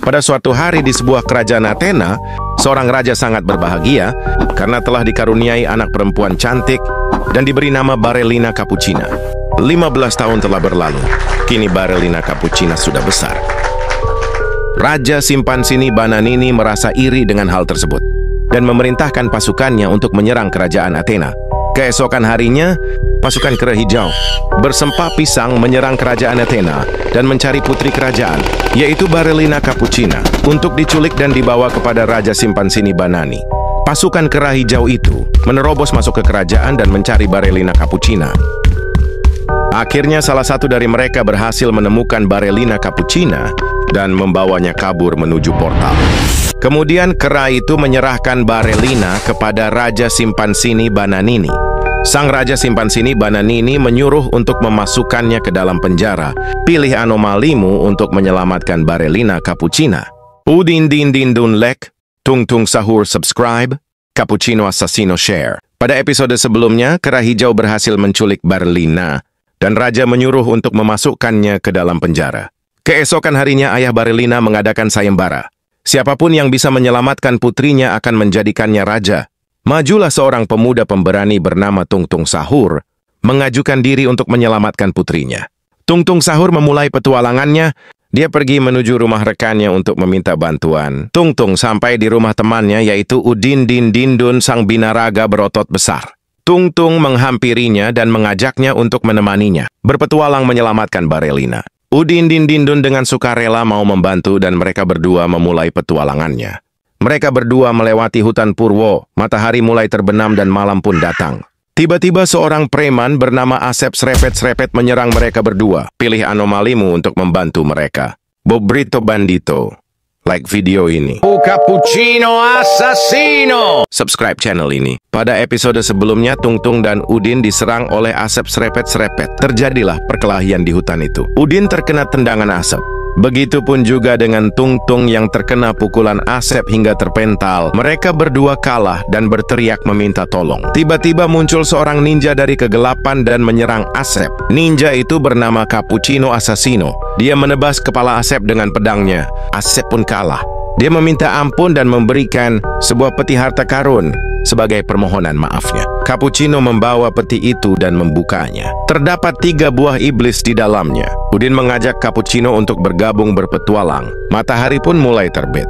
Pada suatu hari di sebuah kerajaan Athena, seorang raja sangat berbahagia karena telah dikaruniai anak perempuan cantik dan diberi nama Barellina Cappuccina. 15 tahun telah berlalu, kini Barellina Cappuccina sudah besar. Raja Simpansini Bananini merasa iri dengan hal tersebut dan memerintahkan pasukannya untuk menyerang kerajaan Athena. Keesokan harinya, pasukan kera hijau bersempah pisang menyerang kerajaan Athena dan mencari putri kerajaan, yaitu Barellina Cappuccina, untuk diculik dan dibawa kepada Raja Simpansini Banani. Pasukan kera hijau itu menerobos masuk ke kerajaan dan mencari Barellina Cappuccina. Akhirnya salah satu dari mereka berhasil menemukan Barellina Cappuccina dan membawanya kabur menuju portal. Kemudian kera itu menyerahkan Barellina kepada Raja Simpansini Bananini. Sang Raja Simpansini Bananini menyuruh untuk memasukkannya ke dalam penjara. Pilih anomalimu untuk menyelamatkan Barellina Cappuccina. Udin din din dun lek, tung tung sahur subscribe, Cappuccino Assassino share. Pada episode sebelumnya, kera hijau berhasil menculik Barellina dan Raja menyuruh untuk memasukkannya ke dalam penjara. Keesokan harinya ayah Barellina mengadakan sayembara. Siapapun yang bisa menyelamatkan putrinya akan menjadikannya raja. Majulah seorang pemuda pemberani bernama Tung Tung Sahur, mengajukan diri untuk menyelamatkan putrinya. Tung Tung Sahur memulai petualangannya. Dia pergi menuju rumah rekannya untuk meminta bantuan. Tung Tung sampai di rumah temannya, yaitu Udin din din dun, sang binaraga berotot besar. Tung Tung menghampirinya dan mengajaknya untuk menemaninya berpetualang menyelamatkan Barellina. Udin din din dun dengan sukarela mau membantu dan mereka berdua memulai petualangannya. Mereka berdua melewati hutan Purwo, matahari mulai terbenam dan malam pun datang. Tiba-tiba seorang preman bernama Asep serepet-serepet menyerang mereka berdua. Pilih anomalimu untuk membantu mereka. Bobrito Bandito. Like video ini. Cappuccino Assassino. Subscribe channel ini. Pada episode sebelumnya, Tung Tung dan Udin diserang oleh Asep serepet-serepet. Terjadilah perkelahian di hutan itu. Udin terkena tendangan Asep. Begitupun juga dengan Tung Tung yang terkena pukulan Asep hingga terpental. Mereka berdua kalah dan berteriak meminta tolong. Tiba-tiba muncul seorang ninja dari kegelapan dan menyerang Asep. Ninja itu bernama Cappuccino Assassino. Dia menebas kepala Asep dengan pedangnya. Asep pun kalah. Dia meminta ampun dan memberikan sebuah peti harta karun sebagai permohonan maafnya. Cappuccino membawa peti itu dan membukanya. Terdapat 3 buah iblis di dalamnya. Udin mengajak Cappuccino untuk bergabung berpetualang. Matahari pun mulai terbit.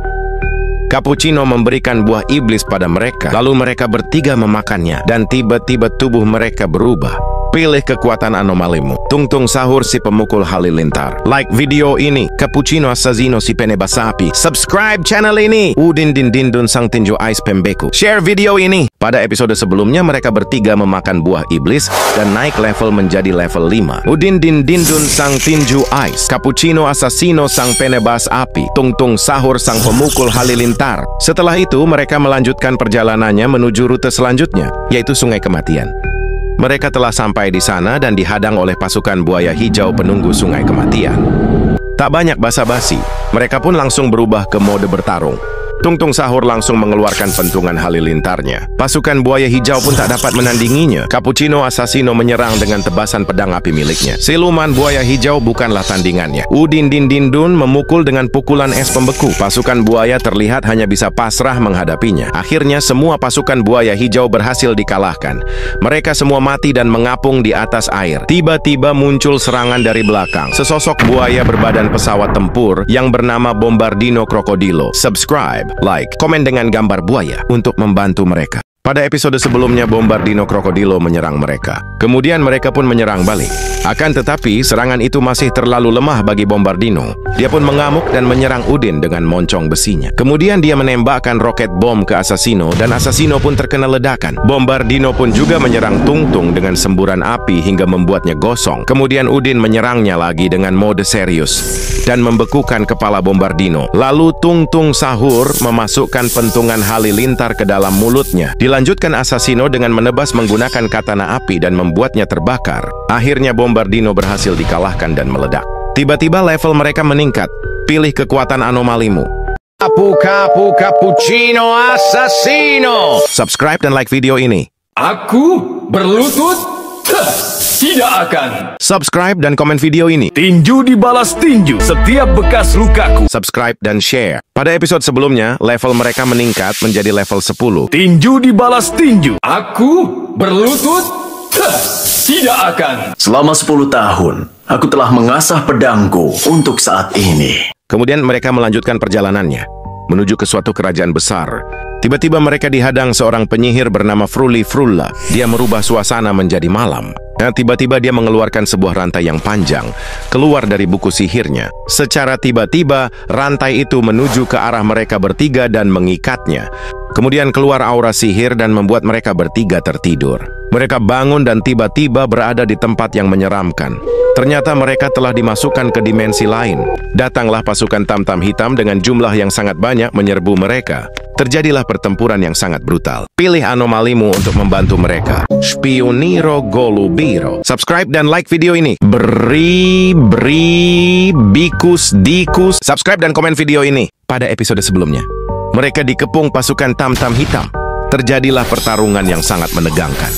Cappuccino memberikan buah iblis pada mereka, lalu mereka bertiga memakannya, dan tiba-tiba tubuh mereka berubah. Pilih kekuatan anomalimu. Tung Tung Sahur si pemukul halilintar. Like video ini. Cappuccino Assassino si penebas api. Subscribe channel ini. Udin din din dun sang tinju ais pembeku. Share video ini. Pada episode sebelumnya mereka bertiga memakan buah iblis dan naik level menjadi level 5. Udin din din dun sang tinju ais. Cappuccino Assassino sang penebas api. Tung Tung Sahur sang pemukul halilintar. Setelah itu mereka melanjutkan perjalanannya menuju rute selanjutnya, yaitu Sungai Kematian. Mereka telah sampai di sana dan dihadang oleh pasukan buaya hijau penunggu Sungai Kematian. Tak banyak basa-basi, mereka pun langsung berubah ke mode bertarung. Tung Tung Sahur langsung mengeluarkan pentungan halilintarnya. Pasukan buaya hijau pun tak dapat menandinginya. Cappuccino Assassino menyerang dengan tebasan pedang api miliknya. Siluman buaya hijau bukanlah tandingannya. Udin din din dun memukul dengan pukulan es pembeku. Pasukan buaya terlihat hanya bisa pasrah menghadapinya. Akhirnya semua pasukan buaya hijau berhasil dikalahkan. Mereka semua mati dan mengapung di atas air. Tiba-tiba muncul serangan dari belakang. Sesosok buaya berbadan pesawat tempur yang bernama Bombardino Crocodilo. Subscribe, like, komen dengan gambar buaya untuk membantu mereka. Pada episode sebelumnya, Bombardino Crocodilo menyerang mereka. Kemudian mereka pun menyerang balik. Akan tetapi, serangan itu masih terlalu lemah bagi Bombardino. Dia pun mengamuk dan menyerang Udin dengan moncong besinya. Kemudian dia menembakkan roket bom ke Assassino dan Assassino pun terkena ledakan. Bombardino pun juga menyerang Tung Tung dengan semburan api hingga membuatnya gosong. Kemudian Udin menyerangnya lagi dengan mode serius dan membekukan kepala Bombardino. Lalu Tung Tung Sahur memasukkan pentungan halilintar ke dalam mulutnya. Dilanjutkan Assassino dengan menebas menggunakan katana api dan membuatnya terbakar. Akhirnya Bombardino berhasil dikalahkan dan meledak. Tiba-tiba level mereka meningkat. Pilih kekuatan anomalimu. Cappuccino Assassino. Subscribe dan like video ini. Aku berlutut. Tidak akan. Subscribe dan komen video ini. Tinju dibalas tinju. Setiap bekas lukaku. Subscribe dan share. Pada episode sebelumnya, level mereka meningkat menjadi level 10. Tinju dibalas tinju. Aku berlutut. Tidak akan. Selama 10 tahun, aku telah mengasah pedangku untuk saat ini. Kemudian mereka melanjutkan perjalanannya menuju ke suatu kerajaan besar. Tiba-tiba mereka dihadang seorang penyihir bernama Fruli Frulla. Dia merubah suasana menjadi malam. Nah, tiba-tiba dia mengeluarkan sebuah rantai yang panjang keluar dari buku sihirnya. Secara tiba-tiba, rantai itu menuju ke arah mereka bertiga dan mengikatnya. Kemudian keluar aura sihir dan membuat mereka bertiga tertidur. Mereka bangun dan tiba-tiba berada di tempat yang menyeramkan. Ternyata mereka telah dimasukkan ke dimensi lain. Datanglah pasukan tam-tam hitam dengan jumlah yang sangat banyak menyerbu mereka. Terjadilah pertempuran yang sangat brutal. Pilih anomalimu untuk membantu mereka. Spioniro Golubiro. Subscribe dan like video ini. Bikus Dikus. Subscribe dan komen video ini. Pada episode sebelumnya, mereka dikepung pasukan tam-tam hitam. Terjadilah pertarungan yang sangat menegangkan.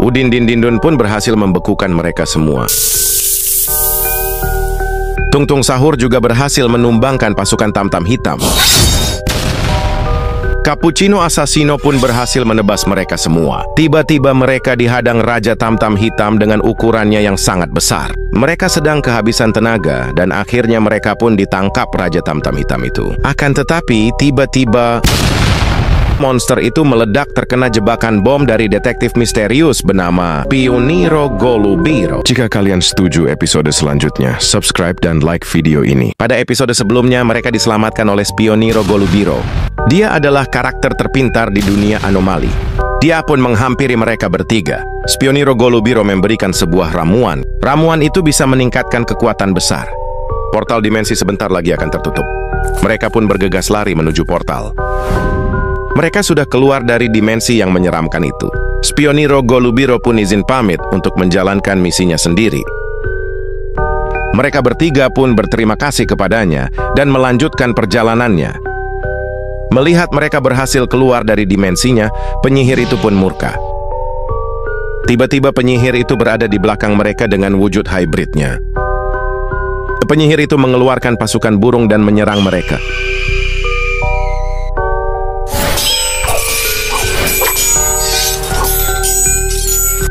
Udin Dindindun pun berhasil membekukan mereka semua. Tung Tung Sahur juga berhasil menumbangkan pasukan tam-tam hitam. Cappuccino Assassino pun berhasil menebas mereka semua. Tiba-tiba mereka dihadang Raja Tam-Tam Hitam dengan ukurannya yang sangat besar. Mereka sedang kehabisan tenaga dan akhirnya mereka pun ditangkap Raja Tam-Tam Hitam itu. Akan tetapi tiba-tiba monster itu meledak terkena jebakan bom dari detektif misterius bernama Spioniro Golubiro. Jika kalian setuju episode selanjutnya, subscribe dan like video ini. Pada episode sebelumnya, mereka diselamatkan oleh Spioniro Golubiro. Dia adalah karakter terpintar di dunia anomali. Dia pun menghampiri mereka bertiga. Spioniro Golubiro memberikan sebuah ramuan. Ramuan itu bisa meningkatkan kekuatan besar. Portal dimensi sebentar lagi akan tertutup. Mereka pun bergegas lari menuju portal. Mereka sudah keluar dari dimensi yang menyeramkan itu. Spioniro Golubiro pun izin pamit untuk menjalankan misinya sendiri. Mereka bertiga pun berterima kasih kepadanya dan melanjutkan perjalanannya. Melihat mereka berhasil keluar dari dimensinya, penyihir itu pun murka. Tiba-tiba penyihir itu berada di belakang mereka dengan wujud hybridnya. Penyihir itu mengeluarkan pasukan burung dan menyerang mereka.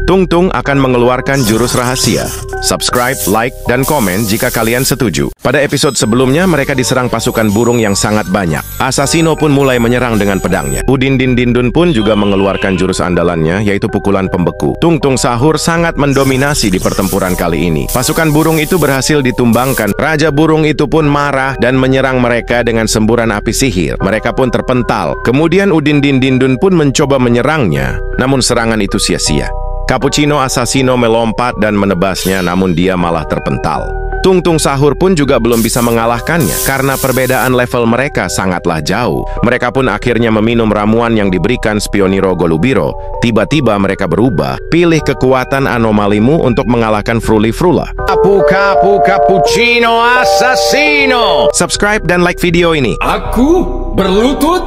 Tung Tung akan mengeluarkan jurus rahasia. Subscribe, like, dan komen jika kalian setuju. Pada episode sebelumnya, mereka diserang pasukan burung yang sangat banyak. Assassino pun mulai menyerang dengan pedangnya. Udin Dindindun pun juga mengeluarkan jurus andalannya, yaitu pukulan pembeku. Tung Tung Sahur sangat mendominasi di pertempuran kali ini. Pasukan burung itu berhasil ditumbangkan. Raja burung itu pun marah dan menyerang mereka dengan semburan api sihir. Mereka pun terpental. Kemudian Udin Dindindun pun mencoba menyerangnya, namun serangan itu sia-sia. Cappuccino Assassino melompat dan menebasnya, namun dia malah terpental. Tung Tung Sahur pun juga belum bisa mengalahkannya karena perbedaan level mereka sangatlah jauh. Mereka pun akhirnya meminum ramuan yang diberikan Spioniro Golubiro. Tiba-tiba mereka berubah. Pilih kekuatan anomalimu untuk mengalahkan Fruli Frulla. Kapu Cappuccino Assassino. Subscribe dan like video ini. Aku berlutut.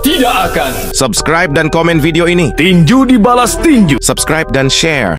Tidak akan. Subscribe dan komen video ini. Tinju dibalas tinju. Subscribe dan share.